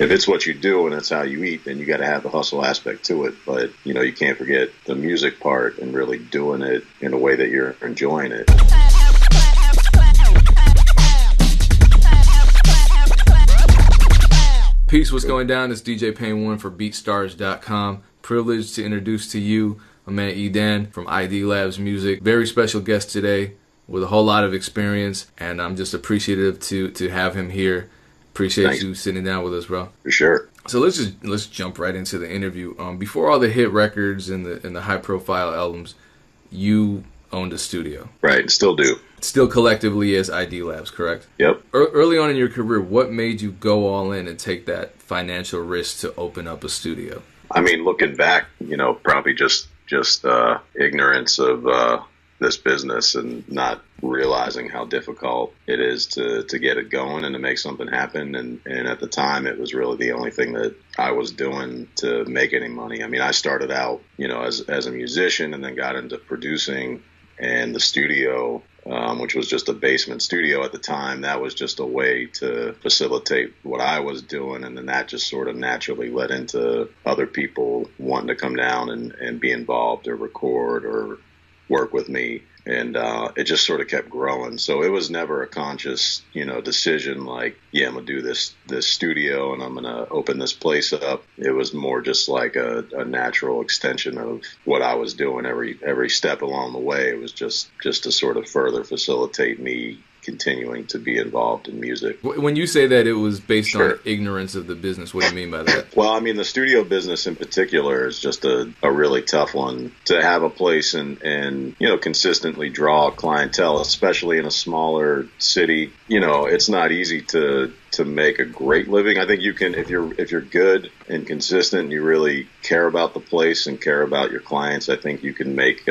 if it's what you do and it's how you eat, then you got to have the hustle aspect to it. But, you know, you can't forget the music part and really doing it in a way that you're enjoying it. Peace, what's going down? It's DJ Payne 1 for BeatStars.com. Privileged to introduce to you my man Intern from ID Labs Music. Very special guest today with a whole lot of experience, and I'm just appreciative to have him here. Appreciate Thanks. You sitting down with us, bro. For sure. So let's jump right into the interview. Before all the hit records and the high profile albums, you owned a studio. Right, still do. Still collectively as ID Labs, correct? Yep. Early on in your career, what made you go all in and take that financial risk to open up a studio? I mean, looking back, you know, probably just ignorance of this business and not realizing how difficult it is to get it going and to make something happen. And at the time, it was really the only thing that I was doing to make any money. I mean, I started out, you know, as a musician and then got into producing, and the studio, which was just a basement studio at the time, that was just a way to facilitate what I was doing. And then that just sort of naturally led into other people wanting to come down and be involved or record or work with me. And it just sort of kept growing. So it was never a conscious, you know, decision like, yeah, I'm going to do this studio and I'm going to open this place up. It was more just like a natural extension of what I was doing every step along the way. It was just to sort of further facilitate me continuing to be involved in music. When you say that it was based Sure. on ignorance of the business, what do you mean by that? Well, I mean, the studio business in particular is just a really tough one to have a place and you know, consistently draw clientele, especially in a smaller city. You know, it's not easy to make a great living. I think you can, if you're good and consistent and you really care about the place and care about your clients, I think you can make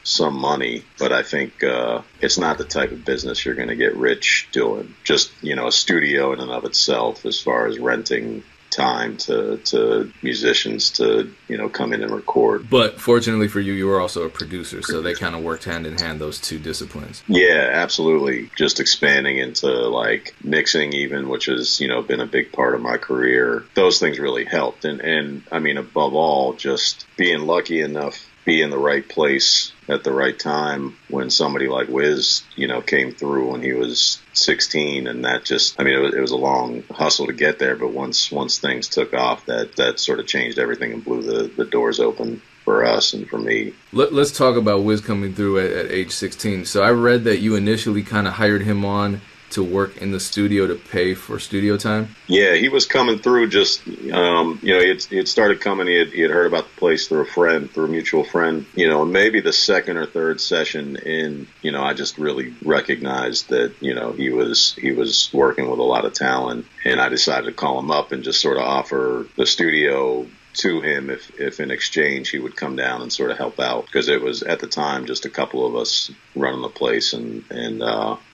some money. But I think it's not the type of business you're going to get rich doing. Just, you know, a studio in and of itself, as far as renting time to musicians to, you know, come in and record. But fortunately for you, you were also a producer, so they kind of worked hand in hand, those two disciplines. Yeah, absolutely. Just expanding into like mixing even, which has, you know, been a big part of my career. Those things really helped. And I mean, above all, just being lucky enough, be in the right place at the right time when somebody like Wiz, you know, came through when he was 16, and that just, I mean, it was a long hustle to get there, but once things took off, that sort of changed everything and blew the doors open for us and for me. Let's talk about Wiz coming through at age 16. So I read that you initially kind of hired him on to work in the studio to pay for studio time. Yeah, he was coming through just, you know, he had started coming, he had heard about the place through a mutual friend, you know, maybe the second or third session in, you know, I just really recognized that, you know, he was working with a lot of talent, and I decided to call him up and just sort of offer the studio to him if in exchange he would come down and sort of help out, because it was at the time just a couple of us running the place, and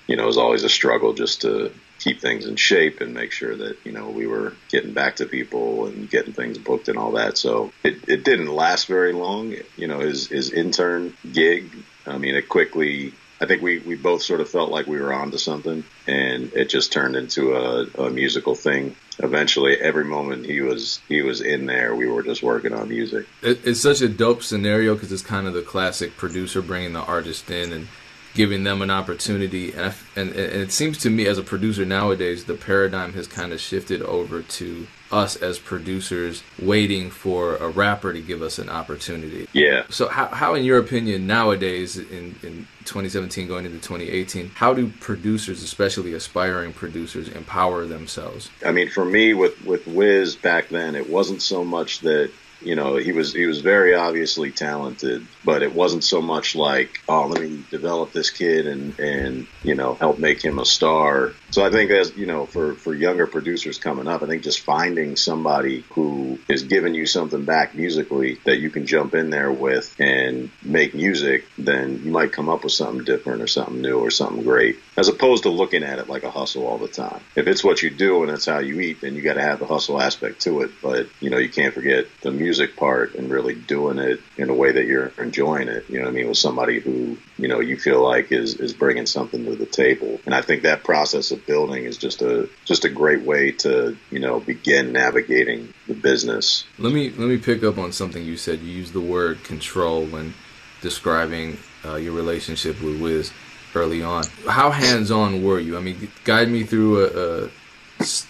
you know, it was always a struggle just to keep things in shape and make sure that, you know, we were getting back to people and getting things booked and all that. So it didn't last very long, you know, his intern gig. I mean, it quickly, I think we both sort of felt like we were onto something, and it just turned into a musical thing. Eventually, every moment he was in there, we were just working on music. It's such a dope scenario because it's kind of the classic producer bringing the artist in and giving them an opportunity. And it seems to me as a producer nowadays, the paradigm has kind of shifted over to us as producers waiting for a rapper to give us an opportunity. Yeah. So how in your opinion, nowadays in 2017 going into 2018, how do producers, especially aspiring producers, empower themselves? I mean, for me with Wiz back then, it wasn't so much that, you know, he was very obviously talented, but it wasn't so much like, oh, let me develop this kid and you know, help make him a star. So I think, as you know, for younger producers coming up, I think just finding somebody who is giving you something back musically that you can jump in there with and make music, then you might come up with something different or something new or something great, as opposed to looking at it like a hustle all the time. If it's what you do and it's how you eat, then you got to have the hustle aspect to it. But, you know, you can't forget the music music part and really doing it in a way that you're enjoying it, you know what I mean, with somebody who, you know, you feel like is bringing something to the table. And I think that process of building is just a great way to, you know, begin navigating the business. Let me pick up on something you said. You used the word control when describing your relationship with Wiz early on. How hands-on were you? I mean, guide me through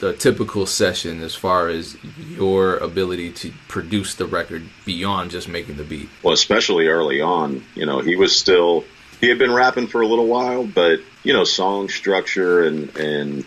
a typical session as far as your ability to produce the record beyond just making the beat. Well, especially early on, you know, he had been rapping for a little while, but, you know, song structure and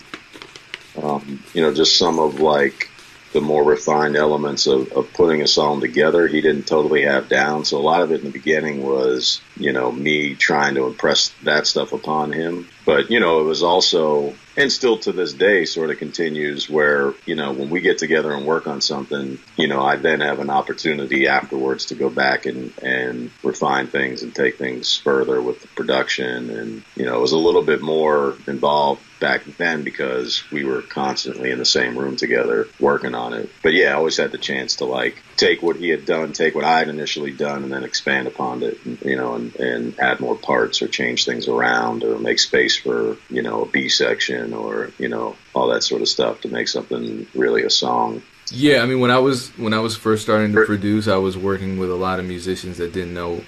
you know, just some of like the more refined elements of putting a song together, he didn't totally have down. So a lot of it in the beginning was, you know, me trying to impress that stuff upon him. But, you know, it was also, and still to this day sort of continues where, you know, when we get together and work on something, you know, I then have an opportunity afterwards to go back and refine things and take things further with the production. And, you know, it was a little bit more involved back then because we were constantly in the same room together working on it. But yeah, I always had the chance to like take what he had done, take what I had initially done, and then expand upon it, you know, and add more parts or change things around or make space for, you know, a B section or, you know, all that sort of stuff to make something really a song. Yeah, I mean, when I was first starting to produce, I was working with a lot of musicians that didn't know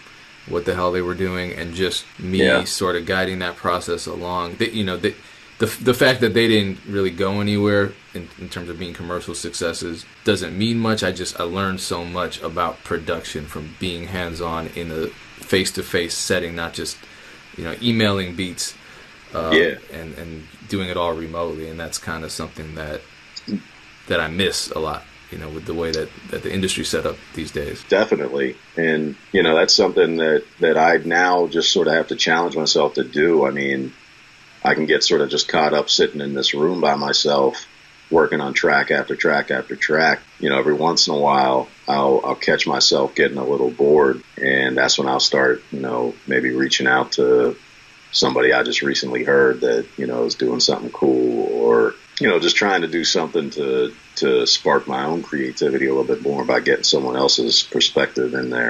what the hell they were doing, and just me sort of guiding that process along. You know, the fact that they didn't really go anywhere in terms of being commercial successes doesn't mean much. I learned so much about production from being hands-on in a face-to-face setting, not just, you know, emailing beats and doing it all remotely. And that's kind of something that I miss a lot, you know, with the way that the industry's set up these days. Definitely. And, you know, that's something that I now just sort of have to challenge myself to do. I mean, I can get sort of just caught up sitting in this room by myself, working on track after track after track. You know, every once in a while, I'll catch myself getting a little bored, and that's when I'll start, you know, maybe reaching out to somebody I just recently heard that, you know, is doing something cool, or, you know, just trying to do something to spark my own creativity a little bit more by getting someone else's perspective in there.